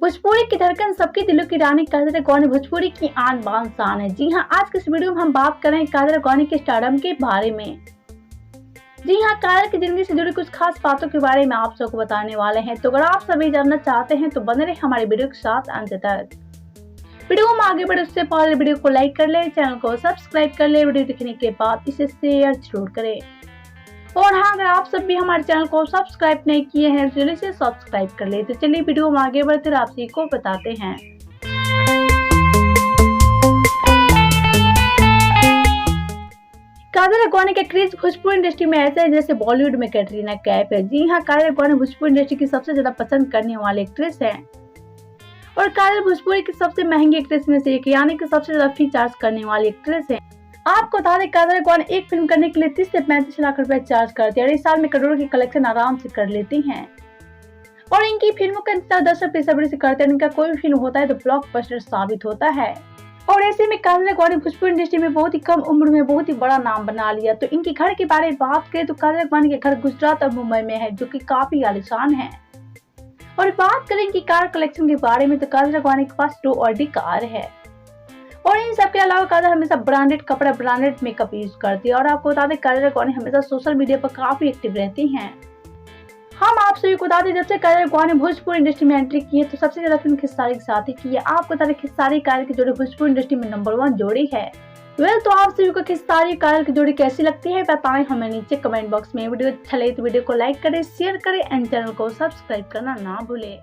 भोजपुरी की धड़कन सबके दिलों की रानी काजल अडवाणी भोजपुरी की आन बान शान है। जी हाँ, आज के इस वीडियो में हम बात करें काजल अडवाणी के स्टारडम के बारे में। जी हाँ, काजल की जिंदगी से जुड़ी कुछ खास बातों के बारे में आप सबको बताने वाले हैं। तो अगर आप सभी जानना चाहते हैं तो बने रहे हमारे वीडियो के साथ अंत तक। वीडियो में आगे बढ़े उससे पहले वीडियो को लाइक कर ले, चैनल को सब्सक्राइब कर ले, वीडियो देखने के बाद इसे शेयर जरूर करें। और हाँ, अगर आप सब भी हमारे चैनल को सब्सक्राइब नहीं किए हैं तो जल्दी से सब्सक्राइब कर ले। तो चलिए वीडियो में आगे बढ़ते आप सभी को बताते हैं। काजल अडवाणी का क्रेज भोजपुरी इंडस्ट्री में ऐसा है जैसे बॉलीवुड में कैटरीना कैफ है। जी हाँ, काजल अडवाणी भोजपुरी इंडस्ट्री की सबसे ज्यादा पसंद करने वाली एक्ट्रेस है और काजल भोजपुरी की सबसे महंगी एक्ट्रेस में से एक, यानी कि सबसे ज्यादा फी चार्ज करने वाली एक्ट्रेस है। आपको बता दें, काजल अडवाणी एक फिल्म करने के लिए 30 से 35 लाख रुपए चार्ज करती है और इस साल में करोड़ों की कलेक्शन आराम से कर लेती हैं। और इनकी फिल्मों का इंतजार दर्शक बेसब्री से करते हैं। इनका कोई भी फिल्म होता है तो ब्लॉकबस्टर साबित होता है और ऐसे में काजल अडवाणी भोजपुरी इंडस्ट्री में बहुत ही कम उम्र में बहुत ही बड़ा नाम बना लिया। तो इनके घर के बारे में बात करें तो काजल अडवाणी के घर गुजरात और मुंबई में है, जो कि काफी आलीशान है। और बात करें इनकी कार कलेक्शन के बारे में तो काजल अडवाणी के पास 2 ऑडी कार है और इन सब के अलावा काजल हमेशा ब्रांडेड कपड़ा, ब्रांडेड मेकअप यूज करती है। और आपको बता दें, काजल अडवाणी हमेशा सोशल मीडिया पर काफी एक्टिव रहती हैं। हम आप सभी को बता दें, जब से काजल अडवाणी भोजपुरी इंडस्ट्री में एंट्री की है तो सबसे ज्यादा फिल्म खिस्सारी के साथ ही की है। आपको बता दें, खिस्सारी काजल की जोड़ी भोजपुरी इंडस्ट्री में नंबर 1 जोड़ी है। तो आप सभी को खिस्सारी काजल की जोड़ी कैसी लगती है बताएं हमें नीचे कमेंट बॉक्स में। वीडियो अच्छा लगे तो वीडियो को लाइक करें, शेयर करें एंड चैनल को सब्सक्राइब करना ना भूलें।